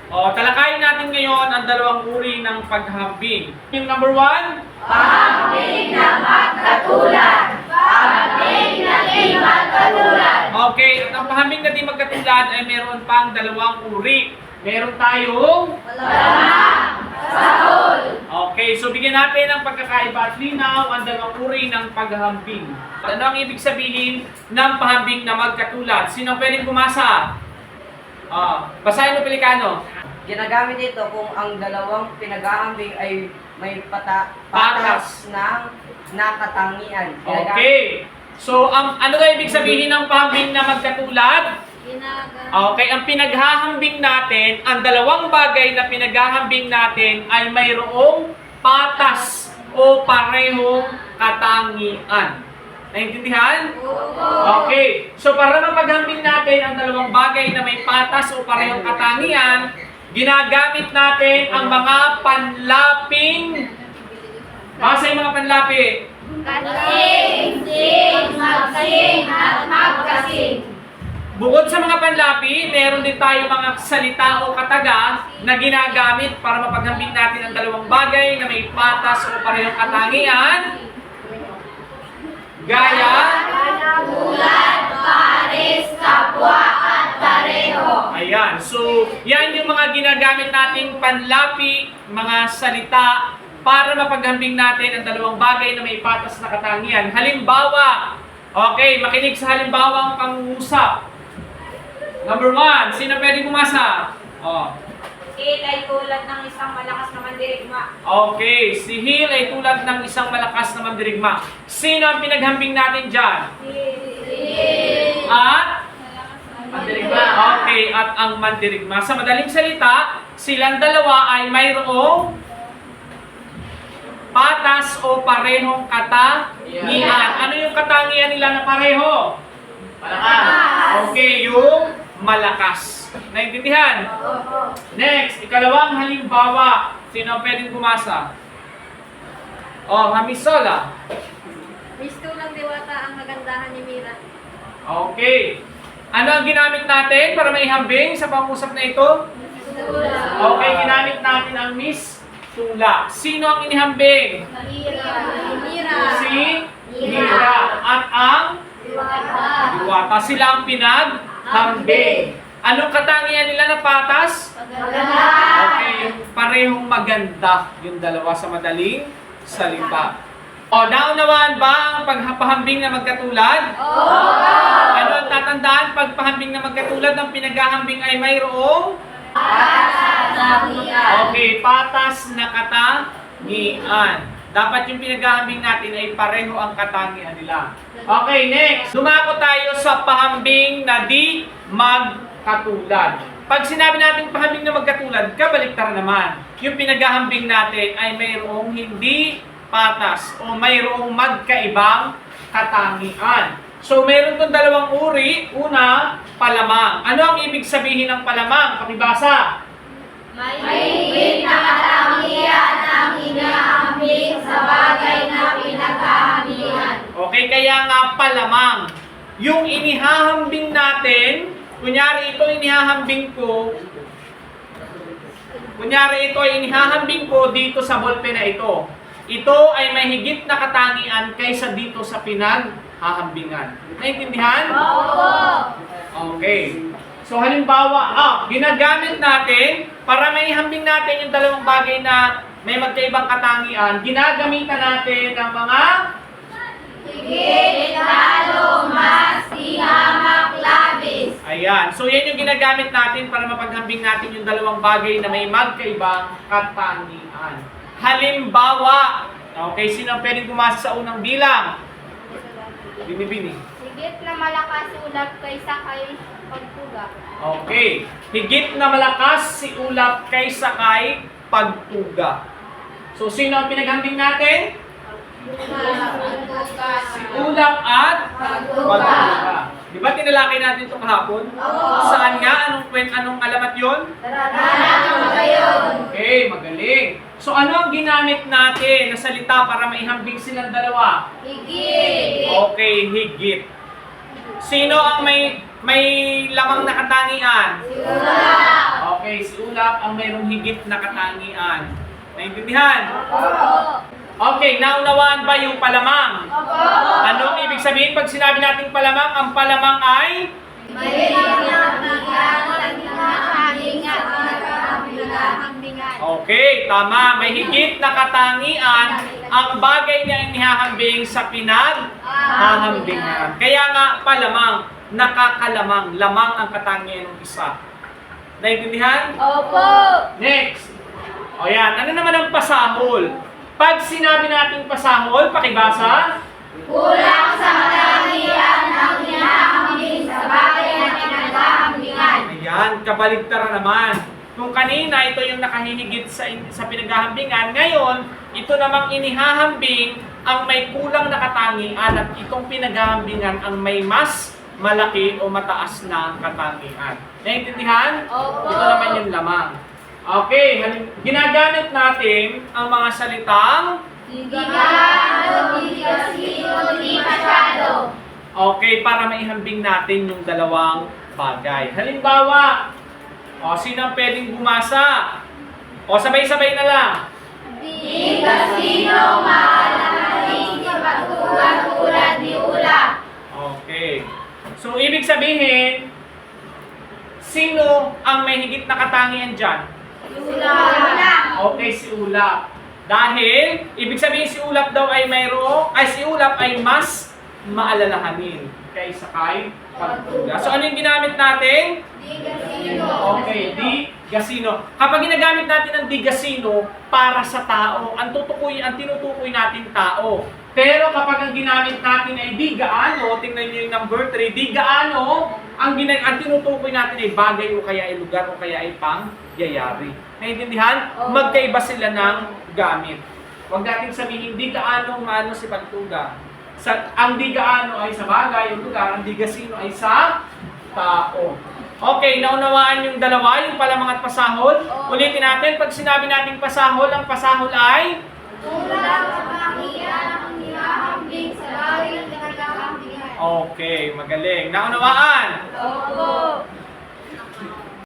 O, talakayin natin ngayon ang dalawang uri ng paghahambing. Yung number 1, Pahambing na magkatulad. Pahambing na di magkatulad. okay, at ang pahambing na di magkatulad ay meron pang dalawang uri. Meron tayong Palamang. Sahol. okay, so bigyan natin ng pagkakaiba at linaw ang dalawang uri ng paghahambing. Ano ang ibig sabihin ng pahambing na magkatulad? Sino ang pwedeng bumasa? Basahin mo Pelikano. Ginagamit ito kung ang dalawang pinaghahambing ay may Patas. patas ng nakatangian. Okay. So, ano daw ibig sabihin ng pahambing na magkatulad? Okay, ang pinaghahambing natin, ang dalawang bagay na pinaghahambing natin ay mayroong patas o parehong katangian. Naintindihan? Okay. So, para mapaghambing natin ang dalawang bagay na may patas o parehong katangian, ginagamit natin ang mga panlaping. Basa yung mga panlapi. Kasing, sing, magsing, at magkasing. Bukod sa mga panlapi, meron din tayo mga salita o kataga na ginagamit para mapaghambing natin ang dalawang bagay na may patas o parehong katangian. Gaya, Tulad, pares, kapwa, at pareho. ayan. So, yan yung mga ginagamit nating panlapi, mga salita para mapaghambing natin ang dalawang bagay na may patas na katangian. Halimbawa, okay, makinig sa halimbawang pangungusap. Number 1, sino pwede bumasa? It ay tulad ng isang malakas na mandirigma. Okay, si Hill ay tulad ng isang malakas na mandirigma. Sino ang pinaghambing natin dyan? At? Mandirigma. Okay, at ang mandirigma. Sa madaling salita, silang dalawa ay mayroong patas o parehong katangian. Ano yung katangian nila na pareho? Malakas. Okay, yung malakas. Naintindihan? Next, ikalawang halimbawa. Sino ang pwedeng bumasa? Hamisola. Misto ng diwata ang kagandahan ni Mira. Okay. Ano ang ginamit natin para maihambing sa pangusap na ito? Okay, ginamit natin ang Miss Tula. Sino ang inihambing? Mira. Si Mira. At ang Diwata. Sila ang pinaghambing. Anong katangian nila na patas? Okay, yung parehong maganda. Yung dalawa sa madaling salita. Naunawaan ba ang pagpahambing na magkatulad? Ano ang tatandaan pag pahambing na magkatulad ng pinaghahambing ay mayroong? Okay, patas na katangian. Dapat yung pinaghahambing natin ay pareho ang katangian nila. Okay, next. Dumako tayo sa pahambing na di magkatulad. Pag sinabi natin pahambing na magkatulad, kabaliktaran naman. Yung pinaghahambing natin ay mayroong hindi patas o mayroong magkaibang katangian. So, mayroon itong dalawang uri. Una, palamang. Ano ang ibig sabihin ng palamang? Pakibasa. Mahigit na katangian ang hinahambing sa bagay na pinaghahambingan. Okay, kaya nga palamang. Yung inihahambing natin, kunyari ito inihahambing ko, dito sa ballpen na ito. Ito ay may higit na katangian kaysa dito sa pinaghahambingan. Naintindihan? Okay. So halimbawa, ginagamit natin para may hambing natin yung dalawang bagay na may magkaibang katangian, ginagamitan natin ng mga Higit, lalo, mas, ihamak, labis. ayan. So yan yung ginagamit natin para mapaghambing natin yung dalawang bagay na may magkaibang katangian. Halimbawa, okay, sino ang pwedeng bumasa sa unang bilang? Bini-bini. Higit na malakas ulap kaysa kay pagtuga. Okay. Higit na malakas si ulap kaysa kay pagtuga. So, sino ang pinaghambing natin? Si ulap at pagtuga. Di ba tinalakay natin ito kahapon? Saan nga? Anong alamat yon? Okay, magaling. So, ano ang ginamit natin na salita para maihambing silang dalawa? Higit. Okay, higit. Sino ang may may lamang na katangian? Ulap. Okay, si ulap ang mayroong higit na katangian. Naintindihan? Opo. Okay, naunawaan ba yung palamang? Opo. Anong ibig sabihin pag sinabi nating palamang? Ang palamang ay? May pinagkakahambingan. Okay, tama. May higit na katangian ang bagay na inihahambing sa pinaghahambingan. Kaya nga, palamang, nakakalamang, lamang ang katangian ng isa. Naintindihan? Opo. Next. O yan, ano naman ang pasahol? Pag sinabi nating pasahol, pakibasa. Kulang sa katangian ng hinahambing sa bagay na pinaghahambingan. Ayan, kabaligtaran naman. Kung kanina, ito yung nakahihigit sa pinaghahambingan, ngayon, ito namang inihahambing ang may kulang na katangian at itong pinaghahambingan ang may mas malaki o mataas na katangian. Naintindihan? Opo. Ito naman yung lamang. Okay, ginagamit natin ang mga salitang Di gaano, di kasino, di masyado. okay para maihambing natin yung dalawang bagay. Halimbawa, sino ang pwedeng bumasa? Sabay-sabay na lang. Di kasino, maalahaling, di pagtulad di ulap. Okay. So, ibig sabihin, sino ang may higit na katangian dyan? Ulap. Okay, si ulap. Dahil, ibig sabihin si ulap daw ay si ulap ay mas maalalahanin kaysa kay pagtuga. So, ano yung ginamit natin? Di kasino. Okay, di gasino. Kapag ginagamit natin ang di gasino para sa tao, ang tinutukoy natin tao. Pero kapag ang ginamit natin ay di gaano, tingnan niyo yung number 3, di gaano, ang tinutukoy natin ay bagay o kaya ay lugar o kaya ay pangyayari. Naintindihan? Magkaiba sila ng gamit. Huwag natin sabihin di gaano maano si pagtuga. Ang di gaano ay sa bagay o lugar, ang di gasino ay sa tao. Okay, naunawaan yung dalawa, yung palamang at pasahol. Ulitin natin, pag sinabi natin pasahol, ang pasahol ay? Kulang sa katangian ng hinahambing sa bagay na pinaghahambingan. Okay, magaling. Naunawaan? Opo.